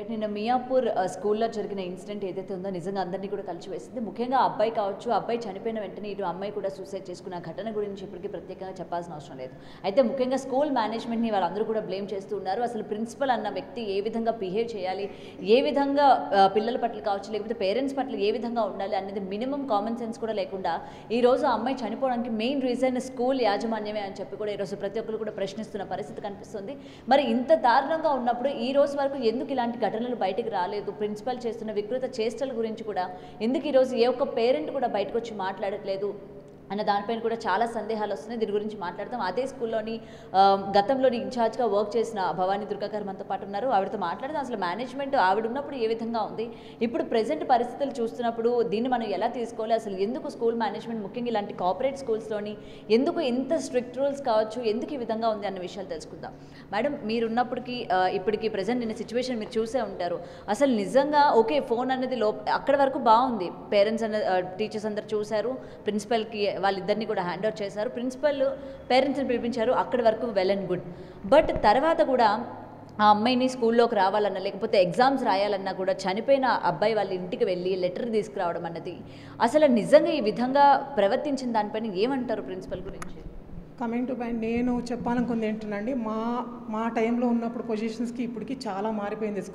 Right. నిన్న మియాపూర్ స్కూల్లో జరిగిన ఇన్సిడెంట్ ఏదైతే ఉందో నిజంగా అందరినీ కూడా కలిసివేసింది. ముఖ్యంగా అబ్బాయి కావచ్చు, అబ్బాయి చనిపోయిన వెంటనే ఇటు అమ్మాయి కూడా సూసైడ్ చేసుకున్న ఘటన గురించి ఇప్పటికీ ప్రత్యేకంగా చెప్పాల్సిన అవసరం లేదు. అయితే ముఖ్యంగా స్కూల్ మేనేజ్మెంట్ని వాళ్ళందరూ కూడా బ్లేమ్ చేస్తూ ఉన్నారు. అసలు ప్రిన్సిపల్ అన్న వ్యక్తి ఏ విధంగా బిహేవ్ చేయాలి, ఏ విధంగా పిల్లల పట్ల కావచ్చు, లేకపోతే పేరెంట్స్ పట్ల ఏ విధంగా ఉండాలి అనేది మినిమం కామన్ సెన్స్ కూడా లేకుండా ఈరోజు ఆ అమ్మాయి చనిపోవడానికి మెయిన్ రీజన్ స్కూల్ యాజమాన్యమే అని చెప్పి కూడా ఈరోజు ప్రతి ఒక్కరు కూడా ప్రశ్నిస్తున్న పరిస్థితి కనిపిస్తుంది. మరి ఇంత దారుణంగా ఉన్నప్పుడు ఈ రోజు వరకు ఎందుకు ఇలాంటి ఘటనలు బయటికి రాలేదు? ప్రిన్సిపల్ చేస్తున్న వికృత చేష్టల గురించి కూడా ఎందుకు ఈరోజు ఏ ఒక్క పేరెంట్ కూడా బయటకు వచ్చి మాట్లాడట్లేదు అన్న దానిపైన కూడా చాలా సందేహాలు వస్తున్నాయి. దీని గురించి మాట్లాడతాం. అదే స్కూల్లోని గతంలోని ఇన్ఛార్జ్గా వర్క్ చేసిన భవానీ దుర్గా గారు మనతో పాటు ఉన్నారు. ఆవిడతో మాట్లాడదాం. అసలు మేనేజ్మెంట్ ఆవిడ ఉన్నప్పుడు ఏ విధంగా ఉంది, ఇప్పుడు ప్రెజెంట్ పరిస్థితులు చూస్తున్నప్పుడు దీన్ని మనం ఎలా తీసుకోవాలి, అసలు ఎందుకు స్కూల్ మేనేజ్మెంట్ ముఖ్యంగా ఇలాంటి కార్పొరేట్ స్కూల్స్లోని ఎందుకు ఇంత స్ట్రిక్ట్ రూల్స్ కావచ్చు, ఎందుకు ఈ విధంగా ఉంది అన్న విషయాలు తెలుసుకుందాం. మేడం, మీరున్నప్పటికీ ఇప్పటికీ ప్రెజెంట్ నిన్న సిచ్యువేషన్ మీరు చూసే ఉంటారు. అసలు నిజంగా ఓకే, ఫోన్ అనేది అక్కడి వరకు బాగుంది, పేరెంట్స్ అన్న టీచర్స్ అందరు చూశారు, ప్రిన్సిపల్కి వాళ్ళిద్దరిని కూడా హ్యాండ్ ఓవర్ చేశారు, ప్రిన్సిపల్ పేరెంట్స్ని పిలిపించారు, అక్కడి వరకు వెల్ అండ్ గుడ్. బట్ తర్వాత కూడా ఆ అమ్మాయిని స్కూల్లోకి రావాలన్నా లేకపోతే ఎగ్జామ్స్ రాయాలన్నా కూడా చనిపోయిన అబ్బాయి వాళ్ళ ఇంటికి వెళ్ళి లెటర్ తీసుకురావడం అన్నది అసలు నిజంగా ఈ విధంగా ప్రవర్తించిన దానిపైన ఏమంటారు ప్రిన్సిపల్ గురించి? కమింగ్ టు పాయింట్, నేను చెప్పాలనుకుంది ఏంటండి, మా టైంలో ఉన్నప్పుడు పొజిషన్స్కి ఇప్పటికి చాలా మారిపోయింది.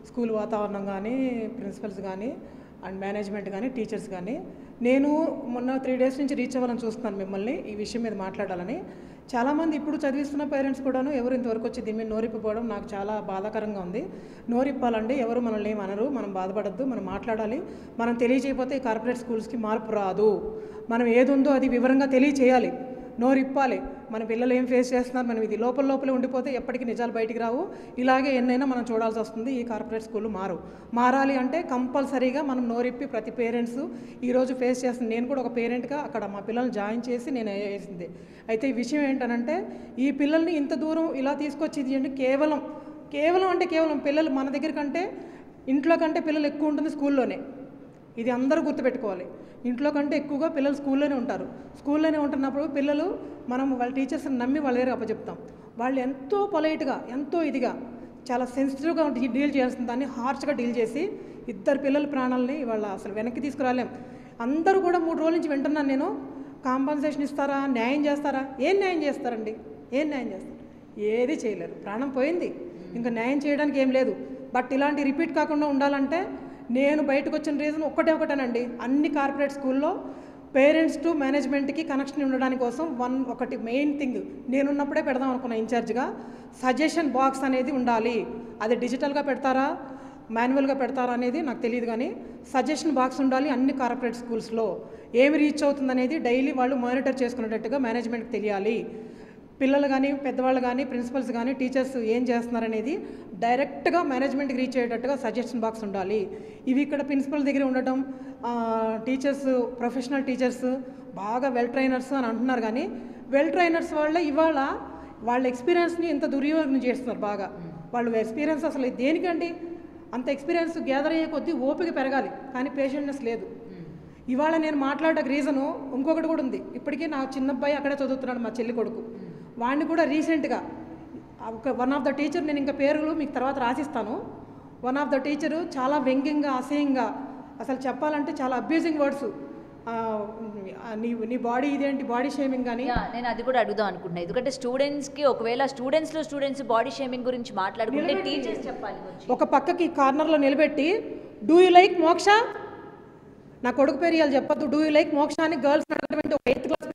స్కూల్ వాతావరణం కానీ, ప్రిన్సిపల్స్ కానీ అండ్ మేనేజ్మెంట్ కానీ, టీచర్స్ కానీ. నేను మొన్న 3 days నుంచి రీచ్ అవ్వాలని చూస్తున్నాను మిమ్మల్ని ఈ విషయం మీద మాట్లాడాలని. చాలామంది ఇప్పుడు చదివిస్తున్న పేరెంట్స్ కూడాను ఎవరు ఇంతవరకు వచ్చి దీని మీద నోరిప్పిపోవడం నాకు చాలా బాధాకరంగా ఉంది. నోరిప్పాలండి, ఎవరు మనల్ని ఏమనరు, మనం బాధపడద్దు, మనం మాట్లాడాలి. మనం తెలియజేయకపోతే ఈ కార్పొరేట్ స్కూల్స్కి మార్పు రాదు. మనం ఏది ఉందో అది వివరంగా తెలియచేయాలి, నోరిప్పాలి. మన పిల్లలు ఏం ఫేస్ చేస్తున్నారు, మనం ఇది లోపలే ఉండిపోతే ఎప్పటికీ నిజాలు బయటికి రావు. ఇలాగే ఎన్నైనా మనం చూడాల్సి వస్తుంది. ఈ కార్పొరేట్ స్కూళ్ళు మారాలి అంటే కంపల్సరీగా మనం నోరిప్పి ప్రతి పేరెంట్స్ ఈరోజు ఫేస్ చేస్తుంది. నేను కూడా ఒక పేరెంట్గా అక్కడ మా పిల్లల్ని జాయిన్ చేసి నేను వేసింది. అయితే ఈ విషయం ఏంటనంటే, ఈ పిల్లల్ని ఇంత దూరం ఇలా తీసుకొచ్చింది అంటే కేవలం పిల్లలు మన దగ్గర కంటే, ఇంట్లో కంటే పిల్లలు ఎక్కువ ఉంటుంది స్కూల్లోనే. ఇది అందరూ గుర్తుపెట్టుకోవాలి. ఇంట్లో కంటే ఎక్కువగా పిల్లలు స్కూల్లోనే ఉంటారు. స్కూల్లోనే ఉంటున్నప్పుడు పిల్లలు మనం వాళ్ళ టీచర్స్ని నమ్మి వాళ్ళ దగ్గర అప్పచెప్తాం. వాళ్ళు ఎంతో పొలైట్గా, ఎంతో ఇదిగా, చాలా సెన్సిటివ్గా డీల్ చేయాల్సిన దాన్ని హార్ష్గా డీల్ చేసి 2 పిల్లల ప్రాణాలని ఇవాళ అసలు వెనక్కి తీసుకురాలేం. అందరూ కూడా 3 రోజుల నుంచి వింటున్నాను నేను, కాంపన్సేషన్ ఇస్తారా, న్యాయం చేస్తారా? ఏం న్యాయం చేస్తారండి? ఏది చేయలేరు. ప్రాణం పోయింది, ఇంకా న్యాయం చేయడానికి ఏం లేదు. బట్ ఇలాంటి రిపీట్ కాకుండా ఉండాలంటే నేను బయటకు వచ్చిన రీజన్ ఒకటేనండి. అన్ని కార్పొరేట్ స్కూల్లో పేరెంట్స్ టు మేనేజ్మెంట్కి కనెక్షన్ ఉండడానికి కోసం ఒకటి మెయిన్ థింగ్ నేనున్నప్పుడే పెడదాం అనుకున్నా ఇన్ఛార్జ్గా, సజెషన్ బాక్స్ అనేది ఉండాలి. అది డిజిటల్గా పెడతారా, మాన్యువల్గా పెడతారా అనేది నాకు తెలియదు, కానీ సజెషన్ బాక్స్ ఉండాలి అన్ని కార్పొరేట్ స్కూల్స్లో. ఏమి రీచ్ అవుతుంది అనేది డైలీ వాళ్ళు మానిటర్ చేసుకునేటట్టుగా మేనేజ్మెంట్కి తెలియాలి. పిల్లలు కానీ, పెద్దవాళ్ళు కానీ, ప్రిన్సిపల్స్ కానీ, టీచర్స్ ఏం చేస్తున్నారనేది డైరెక్ట్గా మేనేజ్మెంట్కి రీచ్ అయ్యేటట్టుగా సజెషన్ బాక్స్ ఉండాలి. ఇవి ఇక్కడ ప్రిన్సిపల్ దగ్గర ఉండటం, టీచర్స్, ప్రొఫెషనల్ టీచర్స్ బాగా వెల్ ట్రైనర్స్ అని అంటున్నారు, కానీ వెల్ ట్రైనర్స్ వాళ్ళే ఇవాళ వాళ్ళ ఎక్స్పీరియన్స్ని ఇంత దుర్యోగం చేస్తున్నారు. బాగా వాళ్ళు ఎక్స్పీరియన్స్ అసలు దేనికండి, అంత ఎక్స్పీరియన్స్ గ్యాదర్ అయ్యే కొద్దీ ఓపిక పెరగాలి, కానీ పేషెంట్నెస్ లేదు. ఇవాళ నేను మాట్లాడడానికి రీజను ఇంకొకటి కూడా ఉంది. ఇప్పటికీ నా చిన్నబ్బాయి అక్కడే చదువుతున్నాడు, మా చెల్లి కొడుకు. వాడిని కూడా రీసెంట్గా వన్ ఆఫ్ ద టీచర్, నేను ఇంకా పేర్లు మీకు తర్వాత రాసిస్తాను, వన్ ఆఫ్ ద టీచరు చాలా వ్యంగ్యంగా, అసహ్యంగా, అసలు చెప్పాలంటే చాలా అబ్యూజింగ్ వర్డ్స్, నీ బాడీ ఇదేంటి, బాడీ షేమింగ్ కానీ. నేను అది కూడా అడుగుదాం అనుకుంటున్నాను. ఎందుకంటే స్టూడెంట్స్కి ఒకవేళ స్టూడెంట్స్ బాడీ షేమింగ్ గురించి మాట్లాడుకుంటే టీచర్స్ చెప్పాలి. ఒక పక్కకి కార్నర్లో నిలబెట్టి, డూ యూ లైక్ మోక్ష, నా కొడుకు పేరు ఇవాళ చెప్పొద్దు, డూ యూ లైక్ మోక్ష అని గర్ల్స్ అడగడం ఒక 8th క్లాస్.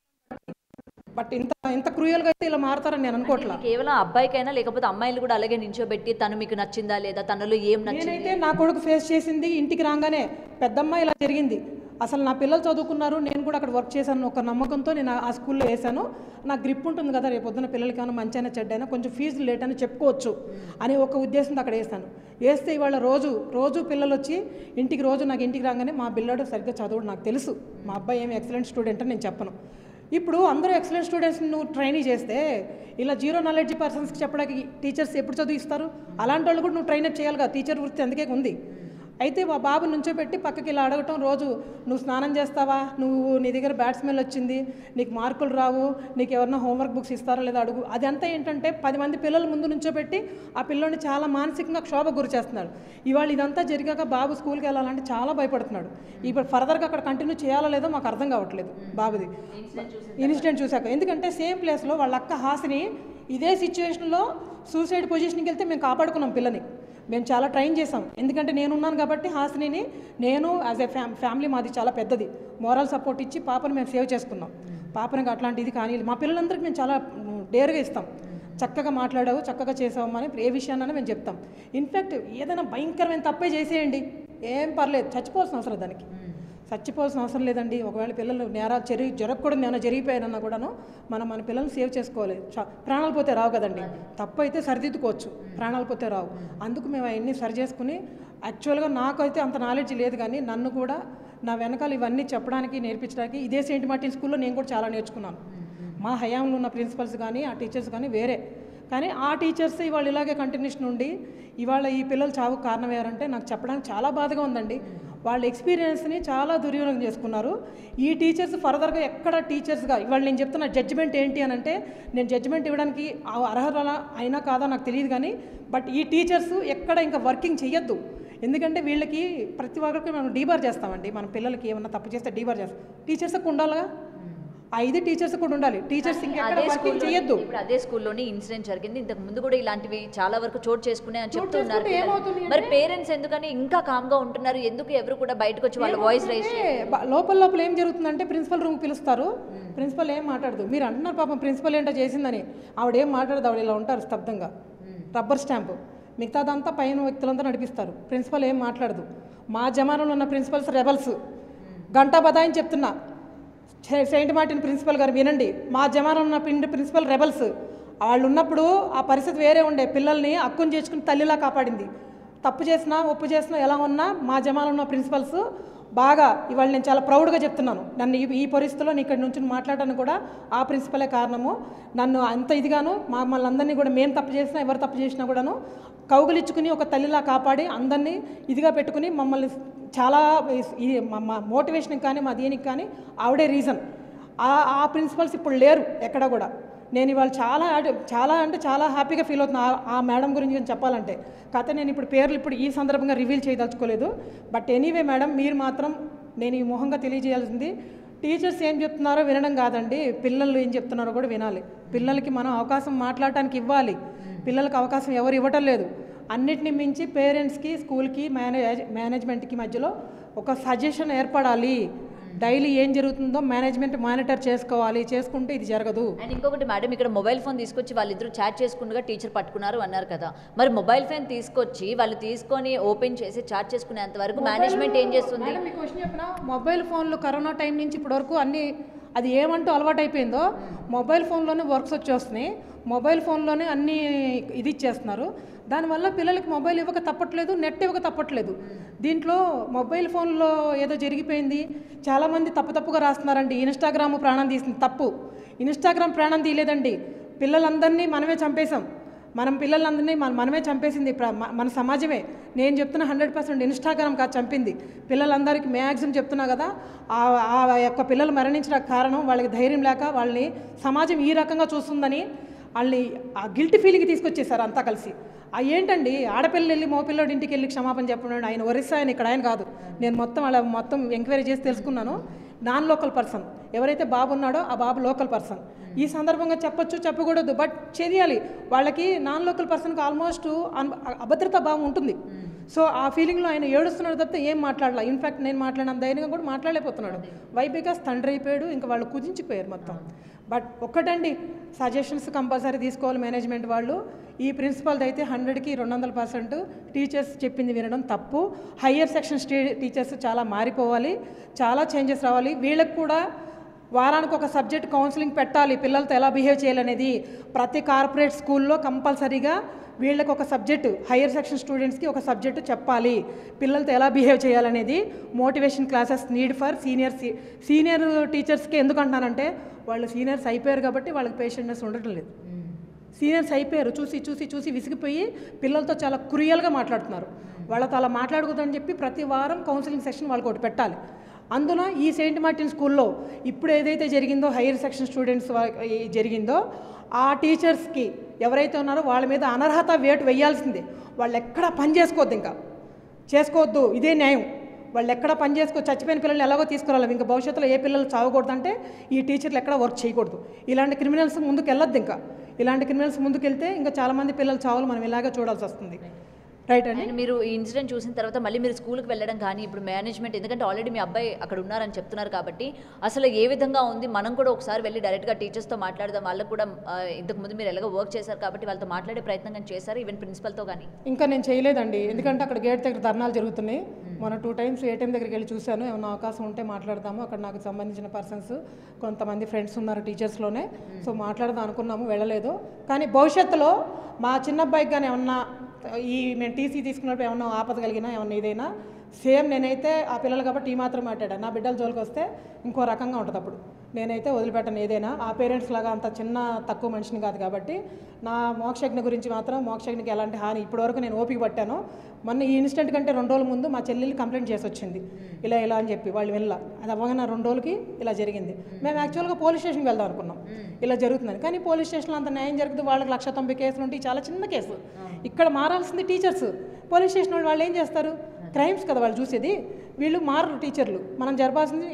బట్ ఇంత క్రూయల్గా అయితే ఇలా మారుతారని నేను అనుకోవట్లా. కేవలం అబ్బాయికైనా లేకపోతే అమ్మాయిలు కూడా అలాగే నించోబెట్టి తను మీకు నచ్చిందా లేదా, తనలో ఏం నచ్చింది. నేనైతే నా కొడుకు ఫేస్ చేసింది, ఇంటికి రాగానే పెద్దమ్మ ఇలా జరిగింది, అసలు నా పిల్లలు చదువుకున్నారు, నేను కూడా అక్కడ వర్క్ చేశాను ఒక నమ్మకంతో నేను ఆ స్కూల్లో వేశాను. నాకు గ్రిప్ ఉంటుంది కదా, రేపు పొద్దున్న పిల్లలకి ఏమైనా మంచి అయినా చెడ్డైనా కొంచెం ఫీజు లేట్ అని చెప్పుకోవచ్చు అని ఒక ఉద్దేశంతో అక్కడ వేస్తాను. వేస్తే ఇవాళ రోజు పిల్లలు వచ్చి నాకు ఇంటికి రాగానే మా పిల్లడు సరిగ్గా చదవడు, నాకు తెలుసు మా అబ్బాయి ఏమి ఎక్సలెంట్ స్టూడెంట్ అని నేను చెప్పను. ఇప్పుడు అందరూ ఎక్సలెంట్ స్టూడెంట్స్ని నువ్వు ట్రైనింగ్ చేస్తే ఇలా 0 నాలెడ్జ్ పర్సన్స్కి చెప్పడానికి టీచర్స్ ఎప్పుడు చదువు ఇస్తారు? అలాంటి వాళ్ళు కూడా నువ్వు ట్రైనప్ చేయాలి కదా, టీచర్ వృత్తి అందుకే ఉంది. అయితే మా బాబు నుంచోబెట్టి పక్కకి ఇలా అడగటం, రోజు నువ్వు స్నానం చేస్తావా, నీ దగ్గర బ్యాడ్ స్మెల్ వచ్చింది, నీకు మార్కులు రావు, నీకు ఎవరన్నా హోంవర్క్ బుక్స్ ఇస్తారా లేదా అడుగు. అదంతా ఏంటంటే 10 మంది పిల్లల ముందు నుంచోబెట్టి ఆ పిల్లోని చాలా మానసికంగా క్షోభ గురి చేస్తున్నారు. ఇవాళ ఇదంతా జరిగాక బాబు స్కూల్కి వెళ్ళాలంటే చాలా భయపడుతున్నాడు. ఇప్పుడు ఫర్దర్గా అక్కడ కంటిన్యూ చేయాలో లేదో మాకు అర్థం కావట్లేదు బాబుది ఇన్సిడెంట్ చూశాక. ఎందుకంటే సేమ్ ప్లేస్లో వాళ్ళ అక్క హాసిని ఇదే సిచ్యువేషన్లో సూసైడ్ పొజిషన్కి వెళ్తే మేము కాపాడుకున్నాం పిల్లని. మేము చాలా ట్రైన్ చేసాం. ఎందుకంటే నేనున్నాను కాబట్టి హాసినిని నేను యాజ్ ఏ ఫ్యామిలీ మాది చాలా పెద్దది, మోరల్ సపోర్ట్ ఇచ్చి పాపను మేము సేవ్ చేసుకున్నాం. పాపనికి అట్లాంటిది కానీ మా పిల్లలందరికీ మేము చాలా డేర్గా ఇస్తాం. చక్కగా మాట్లాడావు, చక్కగా చేసావు అని ఏ విషయాన్ని మేము చెప్తాం. ఇన్ఫ్యాక్ట్ ఏదైనా భయంకరమైన తప్పే చేసేయండి, ఏం పర్లేదు, చచ్చిపోవాల్సిన అవసరం దానికి చచ్చిపోవాల్సిన అవసరం లేదండి. ఒకవేళ పిల్లలు నేరాలు జరగకూడదు ఏమైనా జరిగిపోయానన్నా కూడాను మన పిల్లల్ని సేవ్ చేసుకోవాలి. ప్రాణాలు పోతే రావు కదండి, తప్పు అయితే సరిదిద్దుకోవచ్చు, ప్రాణాలు పోతే రావు. అందుకు మేము అవన్నీ సరి చేసుకుని, యాక్చువల్గా నాకైతే అంత నాలెడ్జ్ లేదు కానీ నన్ను కూడా నా వెనకాల ఇవన్నీ చెప్పడానికి నేర్పించడానికి ఇదే సెయింట్ మార్టిన్ స్కూల్లో నేను కూడా చాలా నేర్చుకున్నాను. మా హయాంలో ఉన్న ప్రిన్సిపల్స్ కానీ ఆ టీచర్స్ కానీ వేరే, కానీ ఆ టీచర్స్ ఇవాళ ఇలాగే కంటిన్యూషన్ ఉండి ఇవాళ ఈ పిల్లలు చావుకు కారణం ఎవరంటే నాకు చెప్పడానికి చాలా బాధగా ఉందండి. వాళ్ళ ఎక్స్పీరియన్స్ని చాలా దుర్వినియోగం చేసుకున్నారు. ఈ టీచర్స్ ఫర్దర్గా ఎక్కడ టీచర్స్గా ఇవాళ నేను చెప్తున్న జడ్జిమెంట్ ఏంటి అని అంటే, నేను జడ్జిమెంట్ ఇవ్వడానికి అర్హత అయినా కాదా నాకు తెలియదు కానీ, బట్ ఈ టీచర్స్ ఎక్కడ ఇంకా వర్కింగ్ చెయ్యొద్దు. ఎందుకంటే వీళ్ళకి ప్రతి ఒక్కరికి మనం డీబార్ చేస్తామండి. మన పిల్లలకి ఏమన్నా తప్పు చేస్తే డీబార్ చేస్తాం. టీచర్స్కి ఉండాలిగా, ఐదు టీచర్స్ కూడా ఉండాలి. టీచర్స్ ఇంకెక్కడ వర్కింగ్ చేయొద్దు. ఇప్పుడు అదే స్కూల్లోనే ఇన్సిడెంట్ జరిగింది, ఇంతకు ముందు కూడా ఇలాంటివి చాలా వరకు చోటు చేసుకునే అని చెప్తున్నారు. మరి పేరెంట్స్ ఎందుకని ఇంకా కామ్గా ఉంటున్నారు? ఎందుకు ఎవరు కూడా బయటకు వచ్చి వాళ్ళ వాయిస్ రైజ్ లోపల ఏం జరుగుతుందంటే ప్రిన్సిపల్ రూమ్ పిలుస్తారు, ప్రిన్సిపల్ ఏం మాట్లాడదు. మీరు అంటున్నారు పాపం ప్రిన్సిపల్ ఏంటో చేసిందని, ఆవిడ ఏం మాట్లాడదు. ఆవిడ ఇలా ఉంటారు స్తబ్దంగా, రబ్బర్ స్టాంపు. మిగతాదంతా పైన వ్యక్తులంతా నడిపిస్తారు. ప్రిన్సిపల్ ఏం మాట్లాడదు. మా జమానంలో ఉన్న ప్రిన్సిపల్స్ రెబల్స్. గంటా బదాయిని చెప్తున్నా, సెయింట్ మార్టిన్ ప్రిన్సిపల్ గారు వినండి, మా జమానంలో ఉన్న ప్రిన్సిపల్ రెబల్స్. వాళ్ళు ఉన్నప్పుడు ఆ పరిస్థితి వేరే ఉండే. పిల్లల్ని అక్కుని చేర్చుకుని తల్లిలా కాపాడింది. తప్పు చేసినా ఒప్పు చేసినా ఎలా ఉన్నా మా జమానంలో ఉన్న ప్రిన్సిపల్స్ బాగా, ఇవాళ నేను చాలా ప్రౌడ్గా చెప్తున్నాను. నన్ను ఈ పరిస్థితుల్లో నేను ఇక్కడ నుంచి మాట్లాడడానికి కూడా ఆ ప్రిన్సిపలే కారణము. నన్ను అంత ఇదిగాను మమ్మల్ని అందరినీ కూడా మేము తప్పు చేసినా ఎవరు తప్పు చేసినా కూడాను కౌగులిచ్చుకుని ఒక తల్లిలా కాపాడి అందరినీ ఇదిగా పెట్టుకుని మమ్మల్ని చాలా మా మోటివేషన్కి కానీ మా దీనికి కానీ ఆవిడే రీజన్. ఆ ప్రిన్సిపల్స్ ఇప్పుడు లేరు ఎక్కడ కూడా. నేను ఇవాళ చాలా హ్యాపీగా ఫీల్ అవుతున్నా ఆ మేడం గురించి చెప్పాలంటే. కాకపోతే నేను ఇప్పుడు పేర్లు ఈ సందర్భంగా రివీల్ చేయదలుచుకోలేదు. బట్ ఎనీవే మేడం, మీరు మాత్రం నేను ఈ మొహంగా తెలియజేయాల్సింది, టీచర్స్ ఏం చెప్తున్నారో వినడం కాదండి, పిల్లలు ఏం చెప్తున్నారో కూడా వినాలి. పిల్లలకి మనం అవకాశం మాట్లాడటానికి ఇవ్వాలి. పిల్లలకి అవకాశం ఎవరు ఇవ్వటం లేదు. అన్నిటిని మించి పేరెంట్స్కి, స్కూల్కి, మేనేజ్మెంట్కి మధ్యలో ఒక సజెషన్ ఏర్పడాలి. డైలీ ఏం జరుగుతుందో మేనేజ్మెంట్ మానిటర్ చేసుకోవాలి. చేసుకుంటే ఇది జరగదు. అండ్ ఇంకొకటి మేడం, ఇక్కడ మొబైల్ ఫోన్ తీసుకొచ్చి వాళ్ళిద్దరూ చాట్ చేసుకుంటూ టీచర్ పట్టుకున్నారు అన్నారు కదా, మరి మొబైల్ ఫోన్ తీసుకొచ్చి వాళ్ళు తీసుకొని ఓపెన్ చేసి చాట్ చేసుకునేంత వరకు మేనేజ్మెంట్ ఏం చేస్తుంది? మీకు క్వశ్చన్ చెప్పిన, మొబైల్ ఫోన్లు కరోనా టైం నుంచి ఇప్పటి వరకు అన్ని అది ఏమంటూ అలవాటు అయిపోయిందో, మొబైల్ ఫోన్లోనే వర్క్స్ వచ్చేస్తున్నాయి, మొబైల్ ఫోన్లోనే అన్నీ ఇది ఇచ్చేస్తున్నారు. దానివల్ల పిల్లలకి మొబైల్ ఇవ్వక తప్పట్లేదు, నెట్ ఇవ్వక తప్పట్లేదు. దీంట్లో మొబైల్ ఫోన్లో ఏదో జరిగిపోయింది, చాలామంది తప్పుగా రాస్తున్నారండి. ఇన్స్టాగ్రామ్ ప్రాణం తీసింది, తప్పు. ఇన్స్టాగ్రామ్ ప్రాణం తీయలేదండి, పిల్లలందరినీ మనమే చంపేశాం. పిల్లలందరినీ మనమే చంపేసింది మన సమాజమే. నేను చెప్తున్నా 100% ఇన్స్టాగ్రామ్ కాదు చంపింది. పిల్లలందరికీ మ్యాక్సిమం చెప్తున్నా కదా, ఆ యొక్క పిల్లలు మరణించిన కారణం వాళ్ళకి ధైర్యం లేక, వాళ్ళని సమాజం ఈ రకంగా చూస్తుందని వాళ్ళని ఆ గిల్టీ ఫీలింగ్కి తీసుకొచ్చేసారు అంతా కలిసి. ఏంటండి, ఆడపిల్లలు వెళ్ళి మగపిల్లడి ఇంటికి వెళ్ళి క్షమాపణ చెప్పడం, ఆయన ఒరిస్సా ఆయన ఇక్కడ ఆయన కాదు. నేను మొత్తం ఎంక్వైరీ చేసి తెలుసుకున్నాను. నాన్ లోకల్ పర్సన్ ఎవరైతే బాబు ఉన్నాడో ఆ బాబు లోకల్ పర్సన్. ఈ సందర్భంగా చెప్పొచ్చు, చెప్పకూడదు, బట్ చేయాలి. వాళ్ళకి నాన్ లోకల్ పర్సన్కి ఆల్మోస్ట్ అభద్రతా భావం ఉంటుంది. సో ఆ ఫీలింగ్లో ఆయన ఏడుస్తున్నాడు తప్పితే ఏం మాట్లాడాల. ఇన్ఫ్యాక్ట్ నేను మాట్లాడిన ధైర్యంగా కూడా మాట్లాడలేకపోతున్నాడు. వై బికాస్ తండ్రి అయిపోయాడు, ఇంకా వాళ్ళు కుదించిపోయారు మొత్తం. బట్ ఒక్కటండి, సజెషన్స్ కంపల్సరీ తీసుకోవాలి మేనేజ్మెంట్ వాళ్ళు. ఈ ప్రిన్సిపల్ది అయితే 100కి 200% టీచర్స్ చెప్పింది వినడం తప్పు. హయ్యర్ సెక్షన్ టీచర్స్ చాలా మారిపోవాలి, చాలా చేంజెస్ రావాలి. వీళ్ళకి కూడా వారానికి ఒక సబ్జెక్ట్ కౌన్సిలింగ్ పెట్టాలి, పిల్లలతో ఎలా బిహేవ్ చేయాలనేది. ప్రతి కార్పొరేట్ స్కూల్లో కంపల్సరీగా వీళ్ళకి ఒక సబ్జెక్టు, హయ్యర్ సెక్షన్ స్టూడెంట్స్కి ఒక సబ్జెక్టు చెప్పాలి, పిల్లలతో ఎలా బిహేవ్ చేయాలనేది. Motivation classes need for senior టీచర్స్కి. ఎందుకంటున్నానంటే వాళ్ళు సీనియర్స్ అయిపోయారు కాబట్టి వాళ్ళకి పేషెంట్నెస్ ఉండటం లేదు. సీనియర్స్ అయిపోయారు, చూసి చూసి చూసి విసిగిపోయి పిల్లలతో చాలా క్రూయల్గా మాట్లాడుతున్నారు. వాళ్ళతో అలా మాట్లాడకూడదని చెప్పి ప్రతి వారం కౌన్సిలింగ్ సెక్షన్ వాళ్ళకి ఒకటి పెట్టాలి. అందులో ఈ సెయింట్ మార్టిన్ స్కూల్లో ఇప్పుడు ఏదైతే జరిగిందో హైయర్ సెక్షన్ స్టూడెంట్స్ జరిగిందో ఆ టీచర్స్కి ఎవరైతే ఉన్నారో వాళ్ళ మీద అనర్హత వేటు వేయాల్సిందే. వాళ్ళు ఎక్కడా పని చేసుకోవద్దు, ఇంకా చేసుకోవద్దు, ఇదే న్యాయం. వాళ్ళు ఎక్కడ పని చేసుకో, చచ్చిపోయిన పిల్లల్ని ఎలాగో తీసుకురాలి, ఇంకా భవిష్యత్తులో ఏ పిల్లలు చావకూడదంటే ఈ టీచర్లు ఎక్కడ వర్క్ చేయకూడదు. ఇలాంటి క్రిమినల్స్ ముందుకు వెళ్ళొద్దు. ఇంకా ఇలాంటి క్రిమినల్స్ ముందుకు వెళ్తే ఇంకా చాలామంది పిల్లలు చావులు మనం ఇలాగే చూడాల్సి వస్తుంది. రైట్ అండి. మీరు ఈ ఇన్సిడెంట్ చూసిన తర్వాత మళ్ళీ మీరు స్కూల్కి వెళ్ళడం కానీ ఇప్పుడు మేనేజ్మెంట్, ఎందుకంటే ఆల్రెడీ మీ అబ్బాయి అక్కడ ఉన్నారని చెప్తున్నారు కాబట్టి అసలు ఏ విధంగా ఉంది, మనం కూడా ఒకసారి వెళ్ళి డైరెక్ట్గా టీచర్స్తో మాట్లాడదాం. వాళ్ళకు కూడా ఇంతకుముందు మీరు ఎలాగో వర్క్ చేశారు కాబట్టి వాళ్ళతో మాట్లాడే ప్రయత్నం కానీ చేశారు, ఈవెన్ ప్రిన్సిపల్తో కానీ? ఇంకా నేను చేయలేదండి, ఎందుకంటే అక్కడ గేట్ దగ్గర ధర్నాలు జరుగుతున్నాయి. మన 2 times ఏటీఎం దగ్గరికి వెళ్ళి చూశాను, ఏమైనా అవకాశం ఉంటే మాట్లాడదాము. అక్కడ నాకు సంబంధించిన పర్సన్స్ కొంతమంది ఫ్రెండ్స్ ఉన్నారు టీచర్స్లోనే, సో మాట్లాడదాం అనుకున్నాము, వెళ్ళలేదు. కానీ భవిష్యత్తులో మా చిన్న అబ్బాయికి కానీ ఏమన్నా మేము టీసీ తీసుకున్నప్పుడు ఏమన్నా ఆపదగలిగినా ఏమన్నా ఏదైనా సేమ్ నేనైతే ఆ పిల్లలు కాబట్టి ఈ మాత్రం మాట్లాడాను. నా బిడ్డల జోలికి వస్తే ఇంకో రకంగా ఉంటుంది. అప్పుడు నేనైతే వదిలిపెట్టను ఏదైనా. ఆ పేరెంట్స్ లాగా అంత చిన్న తక్కువ మనిషిని కాదు కాబట్టి నా మోక్షజ్ఞ గురించి మాత్రం మోక్షజ్ఞకి ఎలాంటి హాని ఇప్పటివరకు నేను ఓపిక పట్టాను. మొన్న ఈ ఇన్సిడెంట్ కంటే 2 రోజుల ముందు మా చెల్లెలు కంప్లైంట్ చేసి వచ్చింది, ఇలా ఇలా అని చెప్పి వాళ్ళు వెళ్ళా. అది అవ్వగానే 2 రోజులకి ఇలా జరిగింది. మేము యాక్చువల్గా పోలీస్ స్టేషన్కి వెళ్దాం అనుకున్నాం ఇలా జరుగుతుందని, కానీ పోలీస్ స్టేషన్లో అంత న్యాయం జరుగుతుంది. వాళ్ళకి 190 కేసులు ఉంటాయి, చాలా చిన్న కేసు. ఇక్కడ మారాల్సింది టీచర్స్. పోలీస్ స్టేషన్ వాళ్ళు ఏం చేస్తారు, క్రైమ్స్ కదా వాళ్ళు చూసేది, వీళ్ళు మారరు టీచర్లు. మనం జరపాల్సింది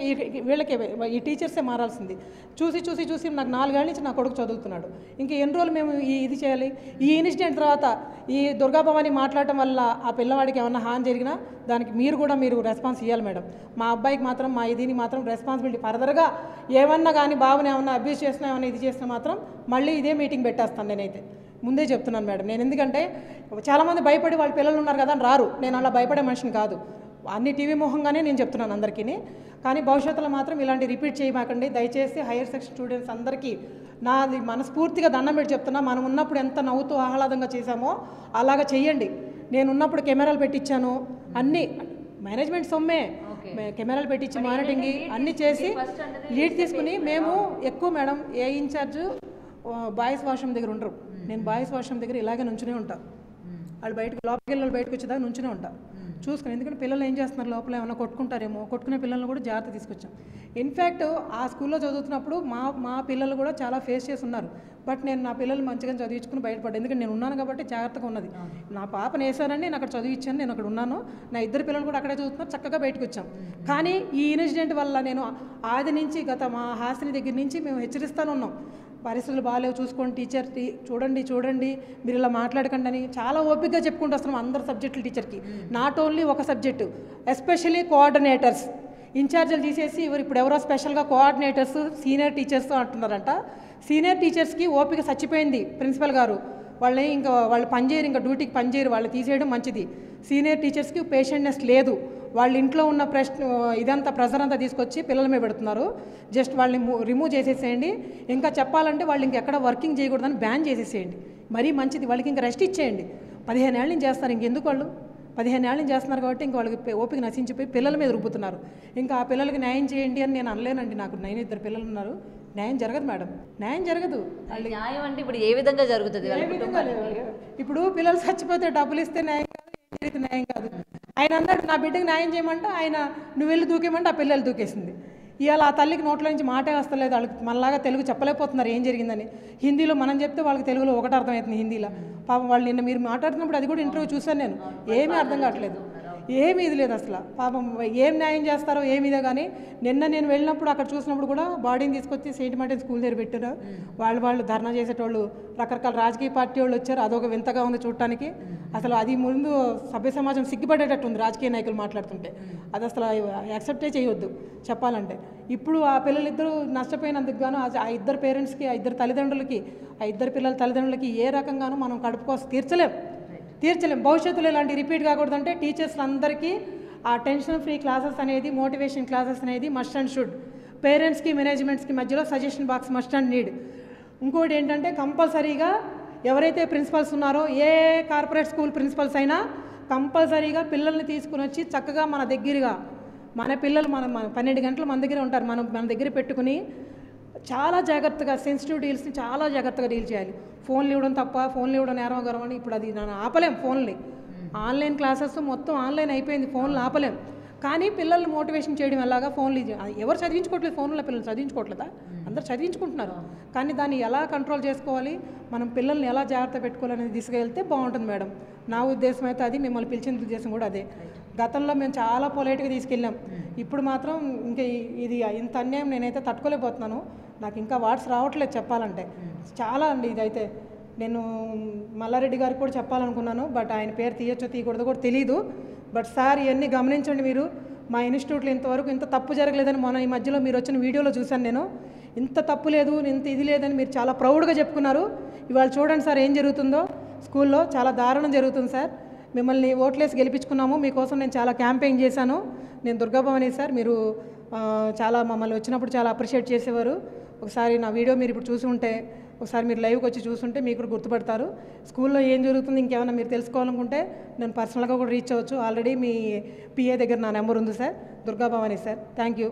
వీళ్ళకే, ఈ టీచర్సే మారాల్సింది. చూసి చూసి చూసి నాకు 4 ఏళ్ళ నుంచి నా కొడుకు చదువుతున్నాడు, ఇంకా ఎన్ని రోజులు మేము ఇది చేయాలి? ఈ ఇన్సిడెంట్ తర్వాత ఈ దుర్గాభవాని మాట్లాడటం వల్ల ఆ పిల్లవాడికి ఏమన్నా హాని జరిగినా దానికి మీరు రెస్పాన్స్ ఇవ్వాలి మేడం. మా అబ్బాయికి మాత్రం మా దీనికి మాత్రం రెస్పాన్సిబిలిటీ ఫర్దర్గా ఏమన్నా కానీ బాబుని ఏమన్నా అబ్యూస్ చేసినా ఏమన్నా ఇది చేసినా మాత్రం మళ్ళీ ఇదే మీటింగ్ పెట్టేస్తాను. నేనైతే ముందే చెప్తున్నాను మేడం. నేను ఎందుకంటే చాలామంది భయపడి వాళ్ళ పిల్లలు ఉన్నారు కదా అని రారు, నేను అలా భయపడే మనిషిని కాదు. అన్ని టీవీ మొహంగానే నేను చెప్తున్నాను అందరికీ. కానీ భవిష్యత్తులో మాత్రం ఇలాంటి రిపీట్ చేయమాకండి దయచేసి. హైయర్ సెక్షన్ స్టూడెంట్స్ అందరికీ నాది మనస్ఫూర్తిగా దండం పెట్టి చెప్తున్నా, మనం ఉన్నప్పుడు ఎంత నవ్వుతూ ఆహ్లాదంగా చేశామో అలాగా చెయ్యండి. నేను ఉన్నప్పుడు కెమెరాలు పెట్టించాను, అన్నీ మేనేజ్మెంట్ సొమ్మే, కెమెరాలు పెట్టించి మానిటరింగ్ అన్నీ చేసి లీడ్ తీసుకుని మేము ఎక్కువ మేడం ఏ ఇన్ఛార్జ్ బాయ్స్ వాష్రూమ్ దగ్గర ఉండరు. నేను బాయ్స్ వాష్రూమ్ దగ్గర ఇలాగే నుంచునే ఉంటాను. వాళ్ళు లోపలికి వెళ్ళి బయటకు వచ్చేదాకా నుంచునే ఉంటాను చూసుకుని. ఎందుకంటే పిల్లలు ఏం చేస్తున్నారు, లోపల ఏమైనా కొట్టుకుంటారేమో, కొట్టుకునే పిల్లల్ని కూడా జాగ్రత్త తీసుకొచ్చాం. ఇన్ఫ్యాక్ట్ ఆ స్కూల్లో చదువుతున్నప్పుడు మా పిల్లలు కూడా చాలా ఫేస్ చేసి ఉన్నారు. బట్ నేను నా పిల్లలు మంచిగా చదివించుకుని బయటపడ్డాను, ఎందుకంటే నేను ఉన్నాను కాబట్టి జాగ్రత్తగా ఉన్నది. నా పాపను వేసానని నేను అక్కడ చదివించాను, నేను అక్కడ ఉన్నాను. నా 2 పిల్లలు కూడా అక్కడే చదువుతున్నారు, చక్కగా బయటకు వచ్చాం. కానీ ఈ ఇన్సిడెంట్ వల్ల నేను ఆది నుంచి మా హాస్టల్ దగ్గర నుంచి మేము హెచ్చరిస్తూనే ఉన్నాం, పరిస్థితులు బాగాలేవు చూసుకోండి, టీచర్ చూడండి మీరు ఇలా మాట్లాడకండి అని చాలా ఓపికగా చెప్పుకుంటూ వస్తున్నాం అందరు సబ్జెక్టులు టీచర్కి. నాట్ ఓన్లీ ఒక సబ్జెక్టు, ఎస్పెషల్లీ కోఆర్డినేటర్స్ ఇన్ఛార్జీలు తీసేసి ఇప్పుడు ఎవరో స్పెషల్గా కోఆర్డినేటర్స్ సీనియర్ టీచర్స్ అంటున్నారంట. సీనియర్ టీచర్స్కి ఓపిక చచ్చిపోయింది. ప్రిన్సిపల్ గారు వాళ్ళు పనిచేయరు, ఇంకా డ్యూటీకి పనిచేయరు, వాళ్ళు తీసేయడం మంచిది. సీనియర్ టీచర్స్కి పేషెంట్నెస్ లేదు. వాళ్ళ ఇంట్లో ఉన్న ఇదంతా ప్రెజర్ అంతా తీసుకొచ్చి పిల్లల మీద పెడుతున్నారు. జస్ట్ వాళ్ళని రిమూవ్ చేసేసేయండి. ఇంకా చెప్పాలంటే వాళ్ళు ఇంకెక్కడ వర్కింగ్ చేయకూడదని బ్యాన్ చేసేసేయండి, మరీ మంచిది. వాళ్ళకి ఇంకా రెస్ట్ ఇచ్చేయండి. 15 ఏళ్ళ నుంచి చేస్తారు, ఇంకెందుకు వాళ్ళు 15 ఏళ్ళ నుంచి చేస్తున్నారు కాబట్టి ఇంకా వాళ్ళకి ఓపిక నశించిపోయి పిల్లల మీద రుబ్బుతున్నారు. ఇంకా ఆ పిల్లలకి న్యాయం చేయండి అని నేను అనలేనండి. నాకు 2 పిల్లలు ఉన్నారు, న్యాయం జరగదు మేడం, న్యాయం జరగదు. న్యాయం అంటే ఇప్పుడు ఏ విధంగా జరుగుతుంది? ఇప్పుడు పిల్లలు చచ్చిపోతే డబ్బులు ఇస్తే న్యాయం కాదు, ఏం జరిగితే న్యాయం కాదు. ఆయన అన్నాడు నా బిడ్డకి న్యాయం చేయమంటే ఆయన నువ్వు వెళ్ళి దూకేమంటే ఆ పిల్లలు దూకేసింది. ఇవాళ ఆ తల్లికి నోట్లో నుంచి మాటే వస్తలేదు, వాళ్ళకి మనలాగా తెలుగు చెప్పలేకపోతున్నారు ఏం జరిగిందని. హిందీలో మనం చెప్తే వాళ్ళకి తెలుగులో ఒకటి అర్థమవుతుంది హిందీలో. పాపం వాళ్ళు నిన్న మీరు మాట్లాడుతున్నప్పుడు అది కూడా ఇంటర్వ్యూ చూశాను నేను, ఏమీ అర్థం కావట్లేదు, ఏమీ ఇది లేదు అసలు. పాపం ఏం న్యాయం చేస్తారో ఏమిదో. కానీ నిన్న నేను వెళ్ళినప్పుడు అక్కడ చూసినప్పుడు కూడా బాడీని తీసుకొచ్చి సెయింట్ మార్టిన్ స్కూల్ దగ్గర పెట్టారు. వాళ్ళు ధర్నా చేసేటోళ్ళు రకరకాల రాజకీయ పార్టీ వాళ్ళు వచ్చారు. అదొక వింతగా ఉంది చూడటానికి. అసలు అది ముందు సభ్య సమాజం సిగ్గుపడేటట్టు ఉంది రాజకీయ నాయకులు మాట్లాడుతుంటే. అది అసలు యాక్సెప్టే చేయొద్దు చెప్పాలంటే. ఇప్పుడు ఆ పిల్లలిద్దరూ నష్టపోయినందుకు గాను ఆ 2 పేరెంట్స్కి, ఆ 2 తల్లిదండ్రులకి, ఆ 2 పిల్లల తల్లిదండ్రులకి ఏ రకంగానూ మనం కడుపు కోసం తీర్చలేం. భవిష్యత్తులో ఇలాంటి రిపీట్ కాకూడదంటే టీచర్స్ అందరికీ ఆ టెన్షన్ ఫ్రీ క్లాసెస్ అనేది, మోటివేషన్ క్లాసెస్ అనేది మస్ట్ అండ్ షుడ్. పేరెంట్స్కి మేనేజ్మెంట్స్కి మధ్యలో suggestion box must and need. ఇంకోటి ఏంటంటే కంపల్సరీగా ఎవరైతే ప్రిన్సిపల్స్ ఉన్నారో, ఏ కార్పొరేట్ స్కూల్ ప్రిన్సిపల్స్ అయినా కంపల్సరీగా పిల్లల్ని తీసుకుని వచ్చి చక్కగా మన దగ్గరగా, మన పిల్లలు మన 12 గంటలు మన దగ్గర ఉంటారు, మన దగ్గర పెట్టుకుని చాలా జాగ్రత్తగా సెన్సిటివ్ డీల్స్ని చాలా జాగ్రత్తగా డీల్ చేయాలి. ఫోన్లు ఇవ్వడం తప్ప, ఫోన్లు ఇవ్వడం నేరం గర్వం అని ఇప్పుడు అది నేను ఆపలేం. ఫోన్లు ఆన్లైన్ క్లాసెస్ మొత్తం ఆన్లైన్ అయిపోయింది, ఫోన్లు ఆపలేం. కానీ పిల్లల్ని మోటివేషన్ చేయడం ఎలాగా, ఫోన్లు ఎవరు చదివించుకోవట్లేదు, ఫోన్లో పిల్లలు చదివించుకోవట్లేదా, అందరు చదివించుకుంటున్నారు. కానీ దాన్ని ఎలా కంట్రోల్ చేసుకోవాలి, మనం పిల్లల్ని ఎలా జాగ్రత్త పెట్టుకోవాలనేది తీసుకెళ్తే బాగుంటుంది మేడం. నా ఉద్దేశం అయితే అది, మిమ్మల్ని పిలిచిన ఉద్దేశం కూడా అదే. గతంలో మేము చాలా పొలైట్గా తీసుకెళ్ళాం, ఇప్పుడు మాత్రం ఇంకా ఇది ఇంత అన్యాయం నేనైతే తట్టుకోలేకపోతున్నాను. నాకు ఇంకా వాట్స్ రావట్లేదు చెప్పాలంటే, చాలా అండి. ఇదైతే నేను మల్లారెడ్డి గారికి కూడా చెప్పాలనుకున్నాను, బట్ ఆయన పేరు తీయొచ్చో తీయకూడదో కూడా తెలీదు. బట్ సార్ ఇవన్నీ గమనించండి మీరు. మా ఇన్స్టిట్యూట్లో ఇంతవరకు ఇంత తప్పు జరగలేదని మొన్న ఈ మధ్యలో మీరు వచ్చిన వీడియోలో చూశాను నేను. ఇంత తప్పు లేదు, ఇంత ఇది లేదని మీరు చాలా ప్రౌడ్గా చెప్పుకున్నారు. ఇవాళ చూడండి సార్ ఏం జరుగుతుందో స్కూల్లో, చాలా దారుణం జరుగుతుంది సార్. మిమ్మల్ని ఓట్లేసి గెలిపించుకున్నాము, మీకోసం నేను చాలా క్యాంపెయిన్ చేశాను. నేను దుర్గాభవాని సార్, మీరు చాలా మమ్మల్ని వచ్చినప్పుడు చాలా అప్రిషియేట్ చేసేవారు. ఒకసారి నా వీడియో మీరు ఇప్పుడు చూసి ఉంటే, ఒకసారి మీరు లైవ్కి వచ్చి చూసుంటే మీకు కూడా గుర్తుపడతారు. స్కూల్లో ఏం జరుగుతుంది ఇంకేమైనా మీరు తెలుసుకోవాలనుకుంటే నేను పర్సనల్గా కూడా రీచ్ అవ్వచ్చు. ఆల్రెడీ మీ పిఏ దగ్గర నా నెంబర్ ఉంది sir, Durga Bhavani sir. Thank you.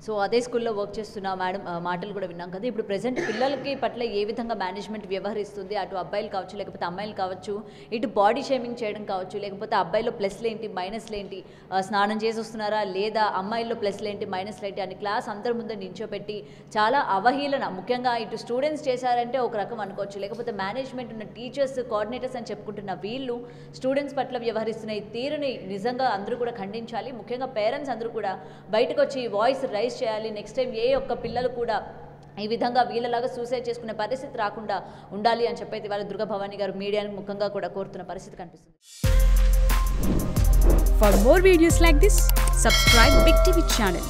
So అదే స్కూల్లో వర్క్ చేస్తున్న మేడం మాటలు కూడా విన్నాం కదా. ఇప్పుడు ప్రెసెంట్ పిల్లలకి పట్ల ఏ విధంగా మేనేజ్మెంట్ వ్యవహరిస్తుంది, అటు అబ్బాయిలు కావచ్చు లేకపోతే అమ్మాయిలు కావచ్చు, ఇటు బాడీ షేమింగ్ చేయడం కావచ్చు, లేకపోతే అబ్బాయిలో ప్లస్లు ఏంటి మైనస్లు ఏంటి, స్నానం చేసి వస్తున్నారా లేదా, అమ్మాయిల్లో ప్లస్లు ఏంటి మైనస్లు ఏంటి అని క్లాస్ అందరి ముందు నించోపెట్టి చాలా అవహేళన, ముఖ్యంగా ఇటు స్టూడెంట్స్ చేశారంటే ఒక రకం అనుకోవచ్చు, లేకపోతే మేనేజ్మెంట్ ఉన్న టీచర్స్ కోఆర్డినేటర్స్ అని చెప్పుకుంటున్న వీళ్ళు స్టూడెంట్స్ పట్ల వ్యవహరిస్తున్న ఈ తీరుని నిజంగా అందరూ కూడా ఖండించాలి. ముఖ్యంగా పేరెంట్స్ అందరూ కూడా బయటకు వచ్చి వాయిస్ రైజ్ చేయాలి. నెక్స్ట్ టైం ఏ ఒక్క పిల్లలు కూడా ఈ విధంగా వీళ్ళలాగా సూసైడ్ చేసుకునే పరిస్థితి రాకుండా ఉండాలి అని చెప్పైతే వాళ్ళ దుర్గాభవాని గారు మీడియాని ముఖ్యంగా కూడా కోరుతున్న పరిస్థితి కనిపిస్తుంది. For more videos like this, subscribe Big TV channel.